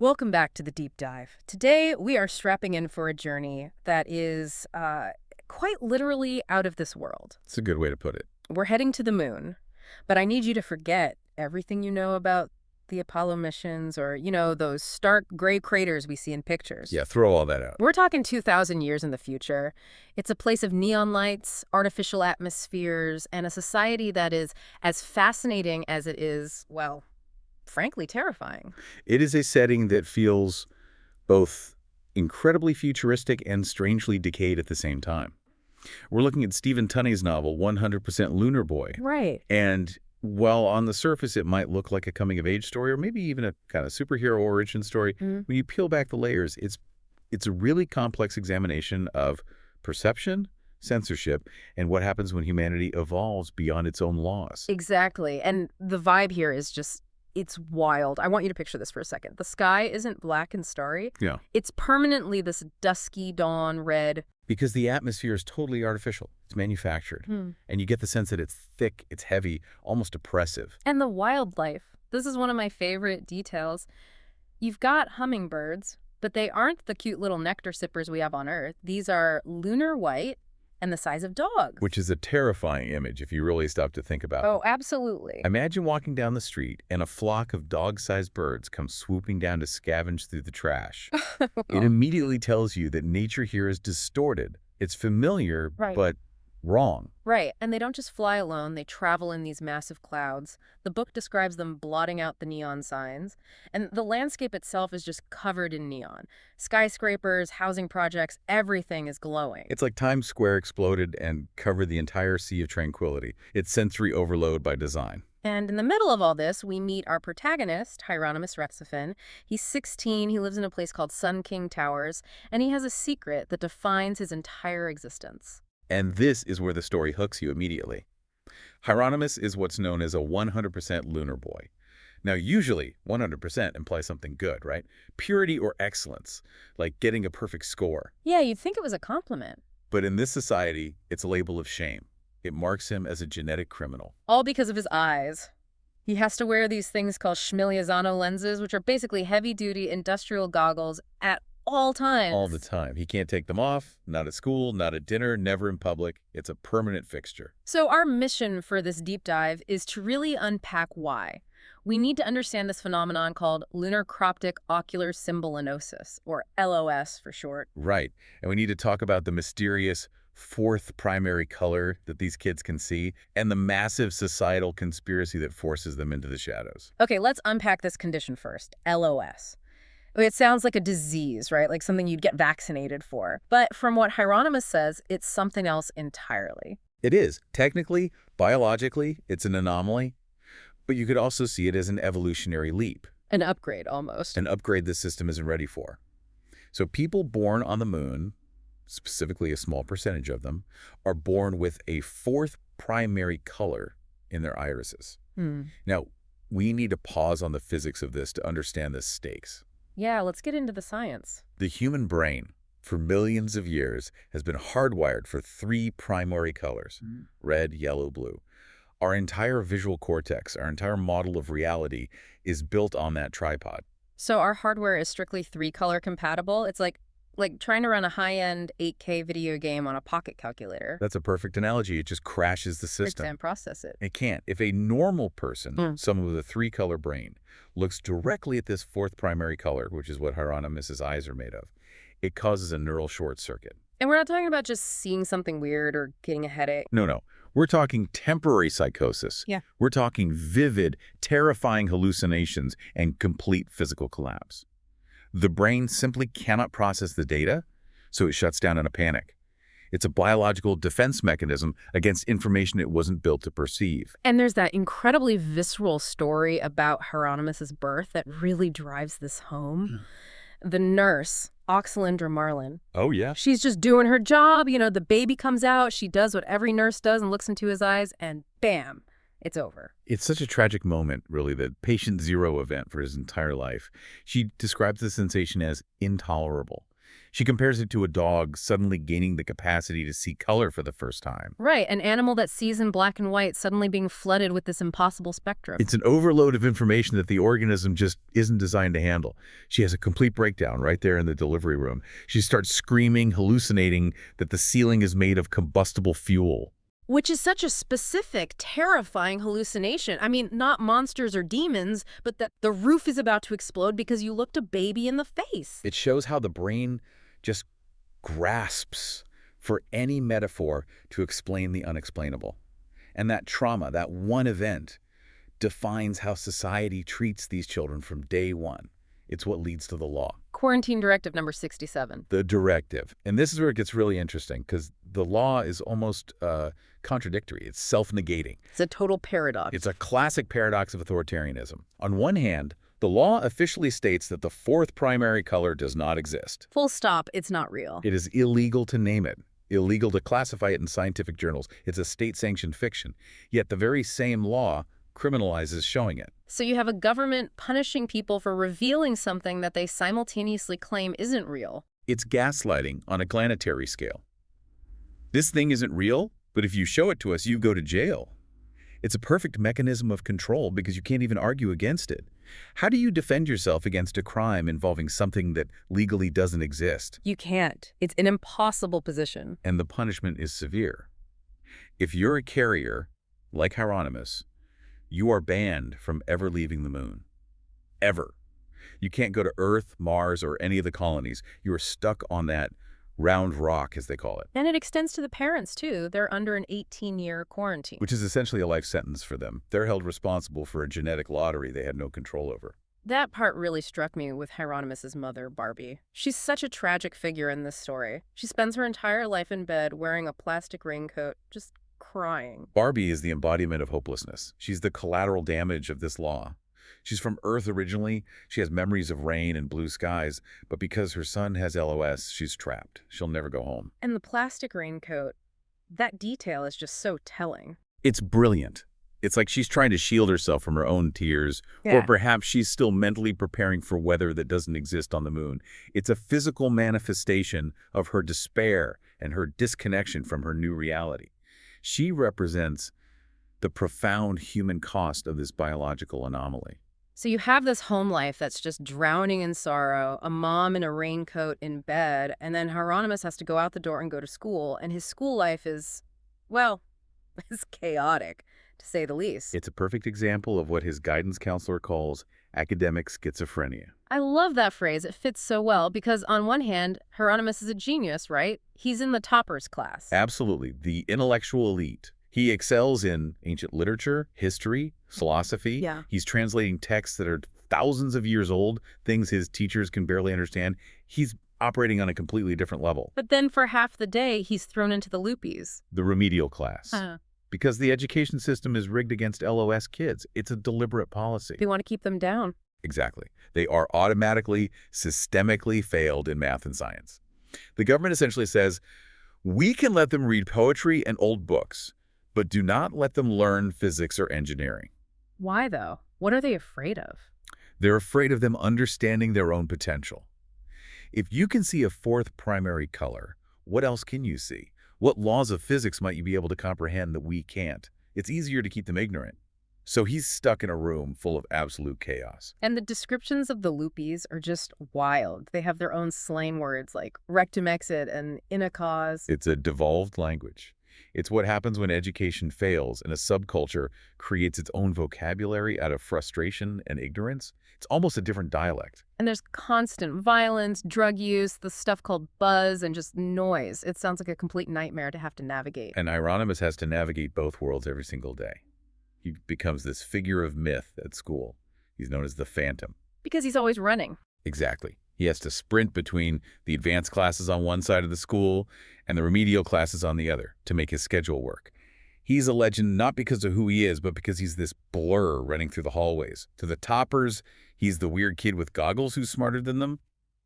Welcome back to the deep dive. Today, we are strapping in for a journey that is quite literally out of this world. It's a good way to put it. We're heading to the moon, but I need you to forget everything you know about the Apollo missions or, those stark gray craters we see in pictures. Yeah, throw all that out. We're talking 2,000 years in the future. It's a place of neon lights, artificial atmospheres, and a society that is as fascinating as it is, well, frankly terrifying. It is a setting that feels both incredibly futuristic and strangely decayed at the same time. We're looking at Stephen Tunney's novel, 100% Lunar Boy. Right. And while on the surface it might look like a coming-of-age story or maybe even a kind of superhero origin story, when you peel back the layers, it's a really complex examination of perception, censorship, and what happens when humanity evolves beyond its own laws. Exactly. And the vibe here is just, it's wild. I want you to picture this for a second. The sky isn't black and starry. Yeah. It's permanently this dusky dawn red. Because the atmosphere is totally artificial. It's manufactured. And you get the sense that it's thick, it's heavy, almost oppressive. And the wildlife. This is one of my favorite details. You've got hummingbirds, but they aren't the cute little nectar sippers we have on Earth. These are lunar white and the size of dogs. Which is a terrifying image if you really stop to think about it. Oh, absolutely. Imagine walking down the street and a flock of dog-sized birds come swooping down to scavenge through the trash. It immediately tells you that nature here is distorted. It's familiar, Right. but wrong. Right, and they don't just fly alone, they travel in these massive clouds. The book describes them blotting out the neon signs, and the landscape itself is just covered in neon. Skyscrapers, housing projects, everything is glowing. It's like Times Square exploded and covered the entire sea of tranquility. It's sensory overload by design. And in the middle of all this, we meet our protagonist, Hieronymus Rexaphin. He's 16, he lives in a place called Sun King Towers, and he has a secret that defines his entire existence. And this is where the story hooks you immediately. Hieronymus is what's known as a 100% lunar boy. Now, usually, 100% implies something good, right? Purity or excellence, like getting a perfect score. Yeah, you'd think it was a compliment. But in this society, it's a label of shame. It marks him as a genetic criminal. All because of his eyes. He has to wear these things called Schmiliazano lenses, which are basically heavy-duty industrial goggles at all times. All the time. He can't take them off, not at school, not at dinner, never in public. It's a permanent fixture. So our mission for this deep dive is to really unpack why. We need to understand this phenomenon called lunarcroptic ocular symbolanosis, or LOS for short. Right. And we need to talk about the mysterious fourth primary color that these kids can see and the massive societal conspiracy that forces them into the shadows. Okay, let's unpack this condition first, LOS. It sounds like a disease, right? Like something you'd get vaccinated for. But from what Hieronymus says, it's something else entirely. It is. Technically, biologically, it's an anomaly, but you could also see it as an evolutionary leap. An upgrade, almost. An upgrade the system isn't ready for. So people born on the moon, specifically a small percentage of them, are born with a fourth primary color in their irises. Now, we need to pause on the physics of this to understand the stakes. Yeah, let's get into the science. The human brain, for millions of years, has been hardwired for three primary colors, red, yellow, blue. Our entire visual cortex, our entire model of reality, is built on that tripod. So our hardware is strictly three-color compatible? It's like trying to run a high-end 8K video game on a pocket calculator. That's a perfect analogy. It just crashes the It system. can't process it. It can't. If a normal person, someone with a three-color brain, looks directly at this fourth primary color, which is what Hieronymus' eyes are made of, it causes a neural short circuit. And we're not talking about just seeing something weird or getting a headache. No. We're talking temporary psychosis. Yeah. We're talking vivid, terrifying hallucinations and complete physical collapse. The brain simply cannot process the data, so it shuts down in a panic. It's a biological defense mechanism against information it wasn't built to perceive. And there's that incredibly visceral story about Hieronymus' birth that really drives this home. The nurse, Oxylindra Marlin. Oh, yeah? She's just doing her job. The baby comes out. She does what every nurse does and looks into his eyes, and bam, it's over. It's such a tragic moment, really, the patient zero event for his entire life. She describes the sensation as intolerable. She compares it to a dog suddenly gaining the capacity to see color for the first time. Right, an animal that sees in black and white suddenly being flooded with this impossible spectrum. It's an overload of information that the organism just isn't designed to handle. She has a complete breakdown right there in the delivery room. She starts screaming, hallucinating that the ceiling is made of combustible fuel. Which is such a specific, terrifying hallucination. I mean, not monsters or demons, but that the roof is about to explode because you looked a baby in the face. It shows how the brain just grasps for any metaphor to explain the unexplainable. And that trauma, that one event, defines how society treats these children from day one. It's what leads to the law. Quarantine Directive number 67. The directive. And this is where it gets really interesting, because the law is almost contradictory. It's self-negating. It's a total paradox. It's a classic paradox of authoritarianism. On one hand, the law officially states that the fourth primary color does not exist. Full stop, it's not real. It is illegal to name it, illegal to classify it in scientific journals. It's a state-sanctioned fiction. Yet the very same law criminalizes showing it. So you have a government punishing people for revealing something that they simultaneously claim isn't real. It's gaslighting on a planetary scale. This thing isn't real, but if you show it to us, you go to jail. It's a perfect mechanism of control because you can't even argue against it. How do you defend yourself against a crime involving something that legally doesn't exist? You can't. It's an impossible position. And the punishment is severe. If you're a carrier, like Hieronymus, you are banned from ever leaving the moon. Ever. You can't go to Earth, Mars, or any of the colonies. You are stuck on that round rock, as they call it. And it extends to the parents, too. They're under an 18-year quarantine. Which is essentially a life sentence for them. They're held responsible for a genetic lottery they had no control over. That part really struck me with Hieronymus' mother, Barbie. She's such a tragic figure in this story. She spends her entire life in bed wearing a plastic raincoat, just crying. Barbie is the embodiment of hopelessness. She's the collateral damage of this law. She's from Earth originally. She has memories of rain and blue skies, but because her son has LOS, she's trapped. She'll never go home. And the plastic raincoat, that detail is just so telling. It's brilliant. It's like she's trying to shield herself from her own tears, or perhaps she's still mentally preparing for weather that doesn't exist on the moon. It's a physical manifestation of her despair and her disconnection from her new reality. She represents the profound human cost of this biological anomaly. So you have this home life that's just drowning in sorrow, a mom in a raincoat in bed, and then Hieronymus has to go out the door and go to school, and his school life is, well, it's chaotic, to say the least. It's a perfect example of what his guidance counselor calls academic schizophrenia. I love that phrase. It fits so well because on one hand, Hieronymus is a genius, right? He's in the toppers class. Absolutely. The intellectual elite. He excels in ancient literature, history, philosophy. Yeah. He's translating texts that are thousands of years old, things his teachers can barely understand. He's operating on a completely different level. But then for half the day, he's thrown into the loopies. The remedial class. Because the education system is rigged against LOS kids. It's a deliberate policy. They want to keep them down. Exactly. They are automatically, systemically failed in math and science. The government essentially says, we can let them read poetry and old books, but do not let them learn physics or engineering. Why, though? What are they afraid of? They're afraid of them understanding their own potential. If you can see a fourth primary color, what else can you see? What laws of physics might you be able to comprehend that we can't? It's easier to keep them ignorant. So he's stuck in a room full of absolute chaos. And the descriptions of the loopies are just wild. They have their own slang words like rectum exit and inacause. It's a devolved language. It's what happens when education fails and a subculture creates its own vocabulary out of frustration and ignorance. It's almost a different dialect. And there's constant violence, drug use, the stuff called buzz, and just noise. It sounds like a complete nightmare to have to navigate. And Hieronymus has to navigate both worlds every single day. He becomes this figure of myth at school. He's known as the Phantom. Because he's always running. Exactly. He has to sprint between the advanced classes on one side of the school and the remedial classes on the other to make his schedule work. He's a legend not because of who he is, but because he's this blur running through the hallways. To the toppers, he's the weird kid with goggles who's smarter than them.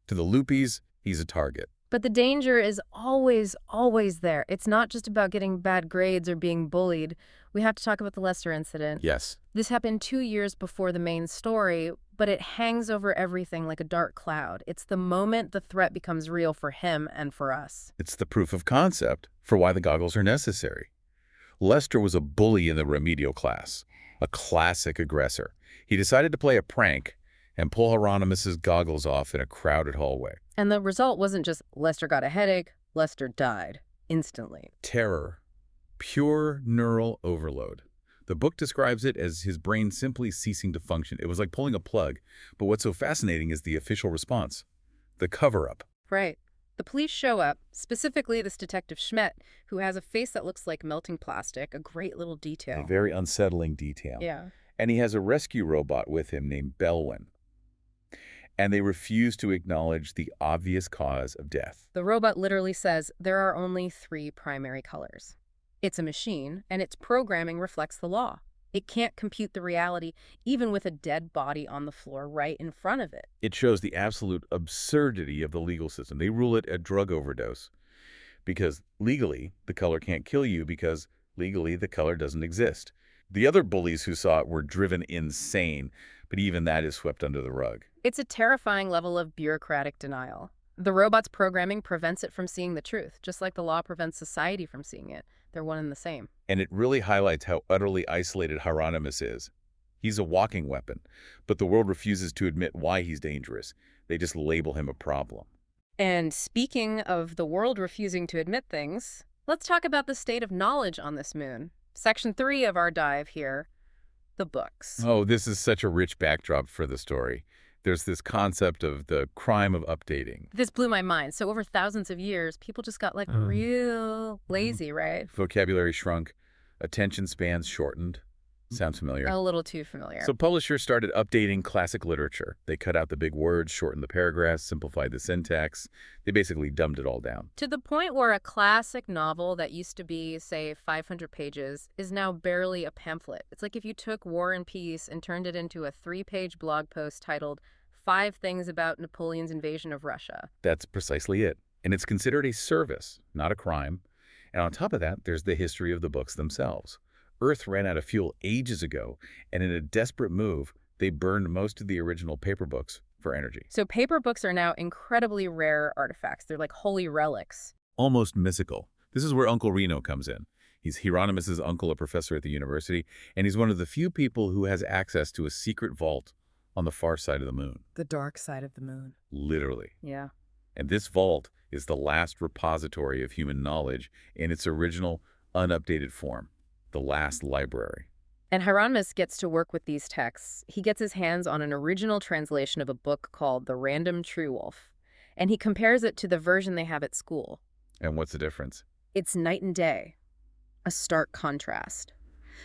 To the loopies, he's a target. But the danger is always, always there. It's not just about getting bad grades or being bullied. We have to talk about the Lester incident. Yes. This happened 2 years before the main story, but it hangs over everything like a dark cloud. It's the moment the threat becomes real for him and for us. It's the proof of concept for why the goggles are necessary. Lester was a bully in the remedial class, a classic aggressor. He decided to play a prank and pull Hieronymus's goggles off in a crowded hallway. And the result wasn't just Lester got a headache, Lester died instantly. Terror. Pure neural overload. The book describes it as his brain simply ceasing to function. It was like pulling a plug. But what's so fascinating is the official response. The cover-up. Right. The police show up, specifically this Detective Schmet, who has a face that looks like melting plastic, a great little detail. A very unsettling detail. Yeah. And he has a rescue robot with him named Belwyn. And they refuse to acknowledge the obvious cause of death. The robot literally says there are only 3 primary colors. It's a machine, and its programming reflects the law. It can't compute the reality, even with a dead body on the floor right in front of it. It shows the absolute absurdity of the legal system. They rule it a drug overdose because legally the color can't kill you because legally the color doesn't exist. The other bullies who saw it were driven insane, but even that is swept under the rug. It's a terrifying level of bureaucratic denial. The robot's programming prevents it from seeing the truth, just like the law prevents society from seeing it. They're one and the same. And it really highlights how utterly isolated Hieronymus is. He's a walking weapon, but the world refuses to admit why he's dangerous. They just label him a problem. And speaking of the world refusing to admit things, let's talk about the state of knowledge on this moon. Section 3 of our dive here, the books. Oh, this is such a rich backdrop for the story. There's this concept of the crime of updating. This blew my mind. So over thousands of years, people just got like real lazy, right? Vocabulary shrunk, attention spans shortened. Sounds familiar? A little too familiar. So publishers started updating classic literature. They cut out the big words, shortened the paragraphs, simplified the syntax. They basically dumbed it all down. To the point where a classic novel that used to be, say, 500 pages is now barely a pamphlet. It's like if you took War and Peace and turned it into a 3-page blog post titled 5 Things About Napoleon's Invasion of Russia. That's precisely it. And it's considered a service, not a crime. And on top of that, there's the history of the books themselves. Earth ran out of fuel ages ago, and in a desperate move, they burned most of the original paper books for energy. So paper books are now incredibly rare artifacts. They're like holy relics. Almost mystical. This is where Uncle Reno comes in. He's Hieronymus's uncle, a professor at the university, and he's one of the few people who has access to a secret vault on the far side of the moon. The dark side of the moon. Literally. Yeah. And this vault is the last repository of human knowledge in its original, unupdated form. The last library. And Hieronymus gets to work with these texts. He gets his hands on an original translation of a book called The Random True Wolf, and he compares it to the version they have at school. And what's the difference? It's night and day, a stark contrast.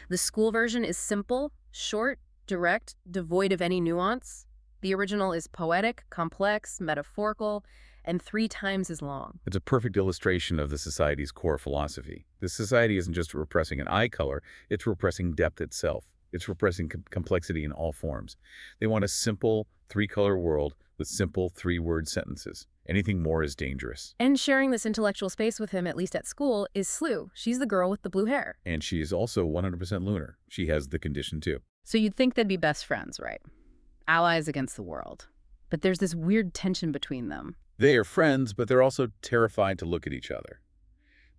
The school version is simple, short, direct, devoid of any nuance. The original is poetic, complex, metaphorical, and 3 times as long. It's a perfect illustration of the society's core philosophy. This society isn't just repressing an eye color, it's repressing depth itself. It's repressing complexity in all forms. They want a simple 3-color world with simple 3-word sentences. Anything more is dangerous. And sharing this intellectual space with him, at least at school, is Slue. She's the girl with the blue hair. And she is also 100% lunar. She has the condition too. So you'd think they'd be best friends, right? Allies against the world. But there's this weird tension between them. They are friends, but they're also terrified to look at each other.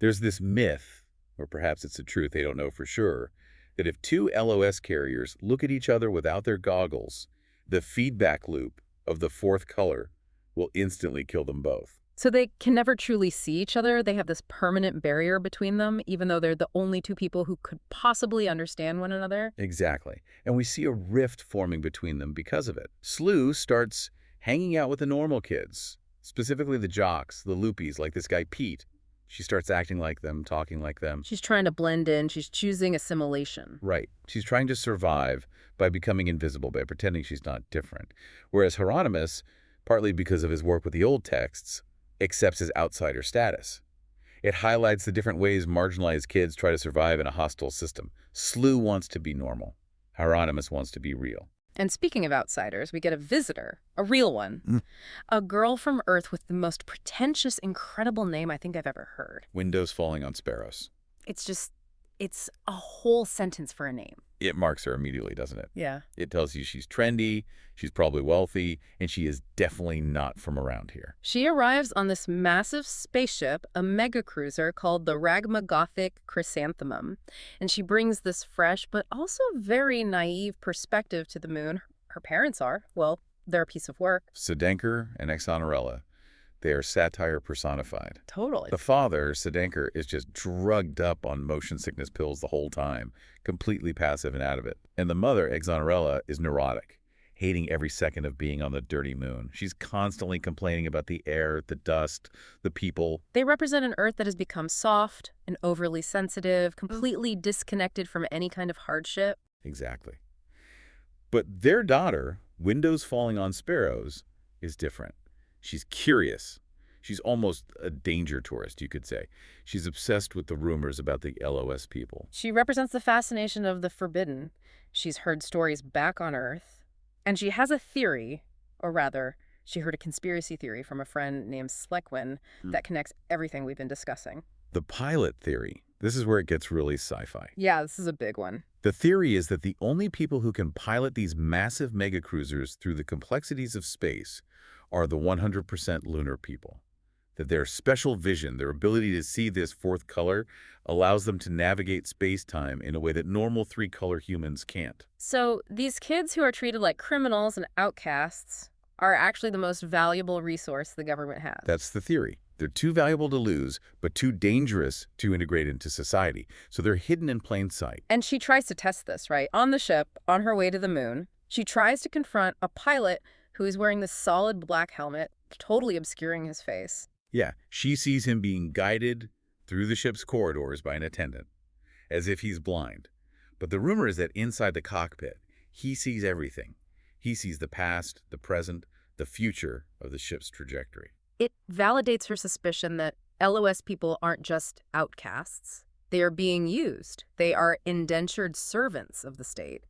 There's this myth, or perhaps it's the truth, they don't know for sure, that if 2 LOS carriers look at each other without their goggles, the feedback loop of the 4th color will instantly kill them both. So they can never truly see each other. They have this permanent barrier between them, even though they're the only 2 people who could possibly understand one another. Exactly. And we see a rift forming between them because of it. Slue starts hanging out with the normal kids, specifically the jocks, the loopies, like this guy Pete. She starts acting like them, talking like them. She's trying to blend in. She's choosing assimilation. Right. She's trying to survive by becoming invisible, by pretending she's not different. Whereas Hieronymus, partly because of his work with the old texts, accepts his outsider status. It highlights the different ways marginalized kids try to survive in a hostile system. Slue wants to be normal. Hieronymus wants to be real. And speaking of outsiders, we get a visitor, a real one. Mm. A girl from Earth with the most pretentious, incredible name I think I've ever heard. Windows falling on sparrows. It's a whole sentence for a name. It marks her immediately, doesn't it? Yeah. It tells you she's trendy, she's probably wealthy, and she is definitely not from around here. She arrives on this massive spaceship, a megacruiser called the Ragmagothic Chrysanthemum, and she brings this fresh but also very naive perspective to the moon. Her parents are, well, they're a piece of work. Sedenker and Exonerella, they are satire personified. Totally. The father, Sedenker, is just drugged up on motion sickness pills the whole time, completely passive and out of it. And the mother, Exonerella, is neurotic, hating every second of being on the dirty moon. She's constantly complaining about the air, the dust, the people. They represent an Earth that has become soft and overly sensitive, completely disconnected from any kind of hardship. Exactly. But their daughter, Windows Falling on Sparrows, is different. She's curious. She's almost a danger tourist, you could say. She's obsessed with the rumors about the LOS people. She represents the fascination of the forbidden. She's heard stories back on Earth. And she has a theory, or rather, she heard a conspiracy theory from a friend named Slequin that connects everything we've been discussing. The pilot theory. This is where it gets really sci-fi. Yeah, this is a big one. The theory is that the only people who can pilot these massive megacruisers through the complexities of space are the 100% lunar people. That their special vision, their ability to see this fourth color, allows them to navigate space-time in a way that normal three-color humans can't. So these kids who are treated like criminals and outcasts are actually the most valuable resource the government has. That's the theory. They're too valuable to lose, but too dangerous to integrate into society. So they're hidden in plain sight. And she tries to test this, right? On the ship, on her way to the moon, she tries to confront a pilot who is wearing this solid black helmet, totally obscuring his face. Yeah, she sees him being guided through the ship's corridors by an attendant, as if he's blind. But the rumor is that inside the cockpit, he sees everything. He sees the past, the present, the future of the ship's trajectory. It validates her suspicion that LOS people aren't just outcasts. They are being used. They are indentured servants of the state.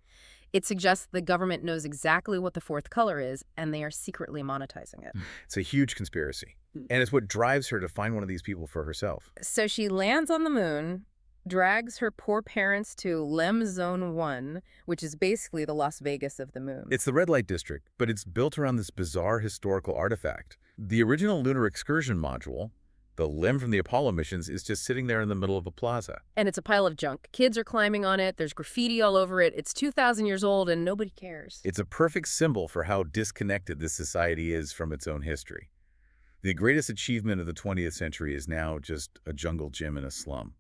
It suggests the government knows exactly what the fourth color is, and they are secretly monetizing it. It's a huge conspiracy, and it's what drives her to find one of these people for herself. So she lands on the moon, drags her poor parents to Lem Zone 1, which is basically the Las Vegas of the moon. It's the red light district, but it's built around this bizarre historical artifact. The original lunar excursion module, the LEM from the Apollo missions, is just sitting there in the middle of a plaza. And it's a pile of junk. Kids are climbing on it. There's graffiti all over it. It's 2,000 years old, and nobody cares. It's a perfect symbol for how disconnected this society is from its own history. The greatest achievement of the 20th century is now just a jungle gym in a slum.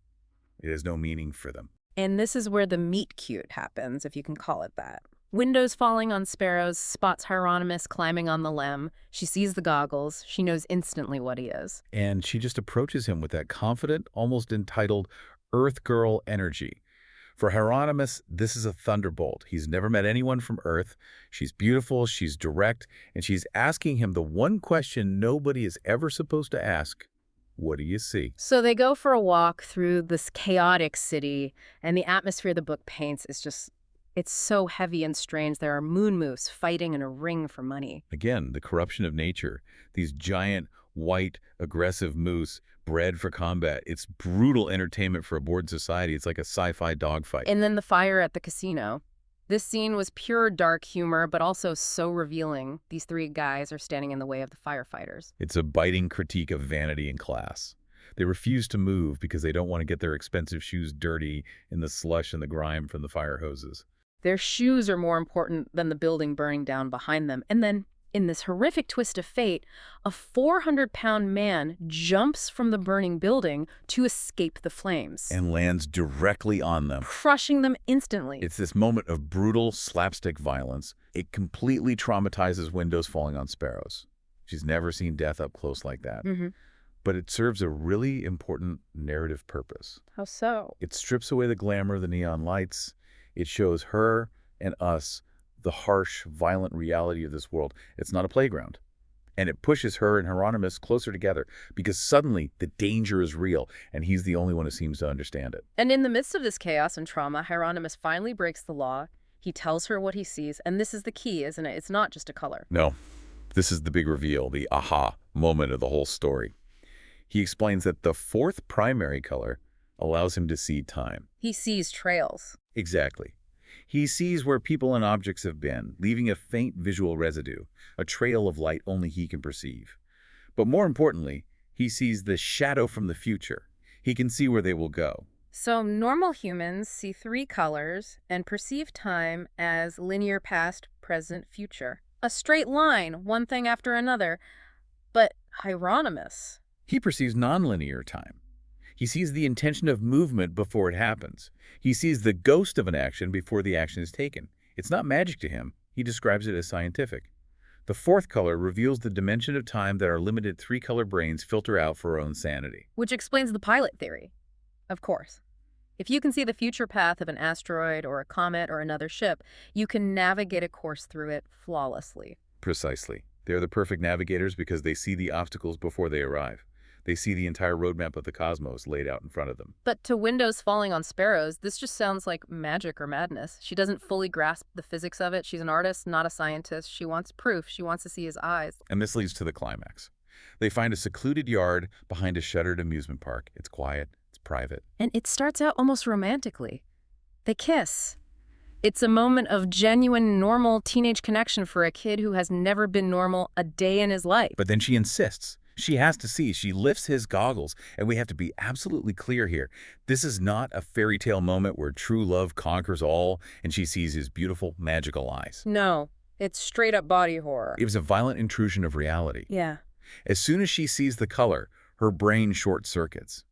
It has no meaning for them. And this is where the meet cute happens, if you can call it that. Windows Falling on Sparrows spots Hieronymus climbing on the LEM. She sees the goggles. She knows instantly what he is. And she just approaches him with that confident, almost entitled Earth Girl energy. For Hieronymus, this is a thunderbolt. He's never met anyone from Earth. She's beautiful, she's direct, and she's asking him the one question nobody is ever supposed to ask. What do you see? So they go for a walk through this chaotic city, and the atmosphere the book paints is just, it's so heavy and strange. There are moon moose fighting in a ring for money. Again, the corruption of nature. These giant, white, aggressive moose bred for combat. It's brutal entertainment for a bored society. It's like a sci-fi dogfight. And then the fire at the casino. This scene was pure dark humor, but also so revealing. These three guys are standing in the way of the firefighters. It's a biting critique of vanity and class. They refuse to move because they don't want to get their expensive shoes dirty in the slush and the grime from the fire hoses. Their shoes are more important than the building burning down behind them. And then, in this horrific twist of fate, a 400-pound man jumps from the burning building to escape the flames. And lands directly on them, crushing them instantly. It's this moment of brutal slapstick violence. It completely traumatizes Windows Falling on Sparrows. She's never seen death up close like that. But it serves a really important narrative purpose. How so? It strips away the glamour of the neon lights. It shows her and us the harsh, violent reality of this world. It's not a playground. And it pushes her and Hieronymus closer together because suddenly the danger is real and he's the only one who seems to understand it. And in the midst of this chaos and trauma, Hieronymus finally breaks the law. He tells her what he sees, and this is the key, isn't it? It's not just a color. No, this is the big reveal, the aha moment of the whole story. He explains that the fourth primary color allows him to see time. He sees trails. Exactly. He sees where people and objects have been, leaving a faint visual residue, a trail of light only he can perceive. But more importantly, he sees the shadow from the future. He can see where they will go. So normal humans see three colors and perceive time as linear past, present, future. A straight line, one thing after another. But Hieronymus... He perceives nonlinear time. He sees the intention of movement before it happens. He sees the ghost of an action before the action is taken. It's not magic to him. He describes it as scientific. The fourth color reveals the dimension of time that our limited three-color brains filter out for our own sanity. Which explains the pilot theory. Of course. If you can see the future path of an asteroid or a comet or another ship, you can navigate a course through it flawlessly. Precisely. They're the perfect navigators because they see the obstacles before they arrive. They see the entire roadmap of the cosmos laid out in front of them. But to windows falling on sparrows, this just sounds like magic or madness. She doesn't fully grasp the physics of it. She's an artist, not a scientist. She wants proof. She wants to see his eyes. And this leads to the climax. They find a secluded yard behind a shuttered amusement park. It's quiet. It's private. And it starts out almost romantically. They kiss. It's a moment of genuine, normal teenage connection for a kid who has never been normal a day in his life. But then she insists. She has to see. She lifts his goggles, and we have to be absolutely clear here. This is not a fairy tale moment where true love conquers all and she sees his beautiful, magical eyes. No, it's straight up body horror. It was a violent intrusion of reality. Yeah. As soon as she sees the color, her brain short-circuits.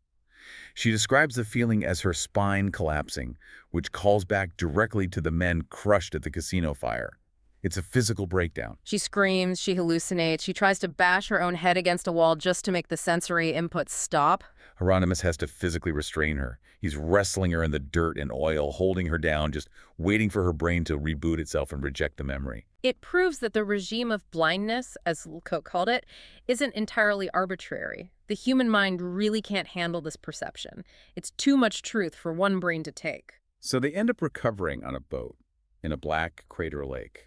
She describes the feeling as her spine collapsing, which calls back directly to the men crushed at the casino fire. It's a physical breakdown. She screams, she hallucinates, she tries to bash her own head against a wall just to make the sensory input stop. Hieronymus has to physically restrain her. He's wrestling her in the dirt and oil, holding her down, just waiting for her brain to reboot itself and reject the memory. It proves that the regime of blindness, as Coke called it, isn't entirely arbitrary. The human mind really can't handle this perception. It's too much truth for one brain to take. So they end up recovering on a boat in a black crater lake.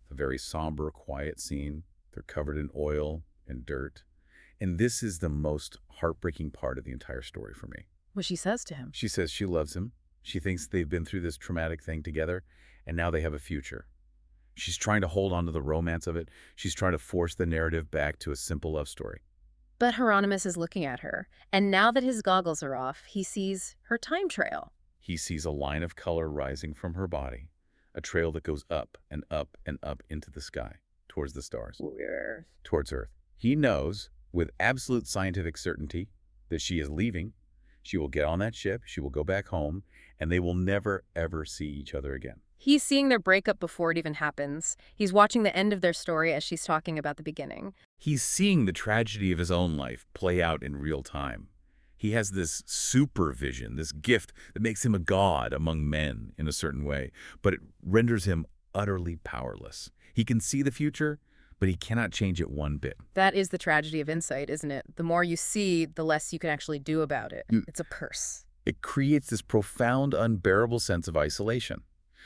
A very somber, quiet scene. They're covered in oil and dirt. And this is the most heartbreaking part of the entire story for me. What she says to him. She says she loves him. She thinks they've been through this traumatic thing together, and now they have a future. She's trying to hold on to the romance of it. She's trying to force the narrative back to a simple love story. But Hieronymus is looking at her, and now that his goggles are off, he sees her time trail. He sees a line of color rising from her body, a trail that goes up and up and up into the sky, towards the stars, towards Earth. He knows, with absolute scientific certainty, that she is leaving. She will get on that ship, she will go back home, and they will never, ever see each other again. He's seeing their breakup before it even happens. He's watching the end of their story as she's talking about the beginning. He's seeing the tragedy of his own life play out in real time. He has this supervision, this gift that makes him a god among men in a certain way, but it renders him utterly powerless. He can see the future, but he cannot change it one bit. That is the tragedy of insight, isn't it? The more you see, the less you can actually do about it. It's a curse. It creates this profound, unbearable sense of isolation.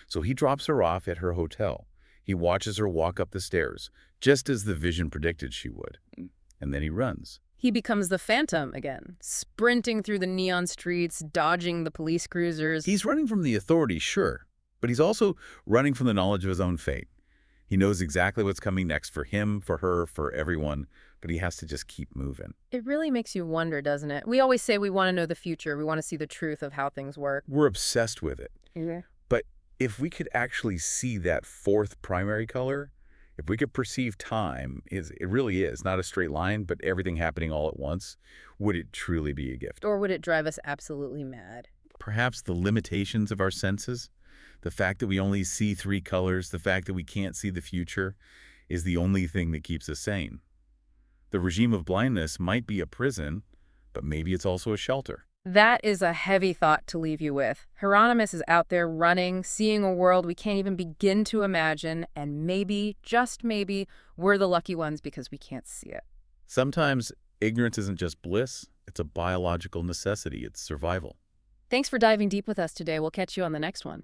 So he drops her off at her hotel. He watches her walk up the stairs, just as the vision predicted she would. And then he runs. He becomes the Phantom again, sprinting through the neon streets, dodging the police cruisers. He's running from the authorities, sure, but he's also running from the knowledge of his own fate. He knows exactly what's coming next for him, for her, for everyone, but he has to just keep moving. It really makes you wonder, doesn't it? We always say we want to know the future. We want to see the truth of how things work. We're obsessed with it. Yeah. But if we could actually see that fourth primary color, if we could perceive time, it really is not a straight line, but everything happening all at once, would it truly be a gift? Or would it drive us absolutely mad? Perhaps the limitations of our senses, the fact that we only see three colors, the fact that we can't see the future, is the only thing that keeps us sane. The regime of blindness might be a prison, but maybe it's also a shelter. That is a heavy thought to leave you with. Hieronymus is out there running, seeing a world we can't even begin to imagine, and maybe, just maybe, we're the lucky ones because we can't see it. Sometimes ignorance isn't just bliss, it's a biological necessity, it's survival. Thanks for diving deep with us today. We'll catch you on the next one.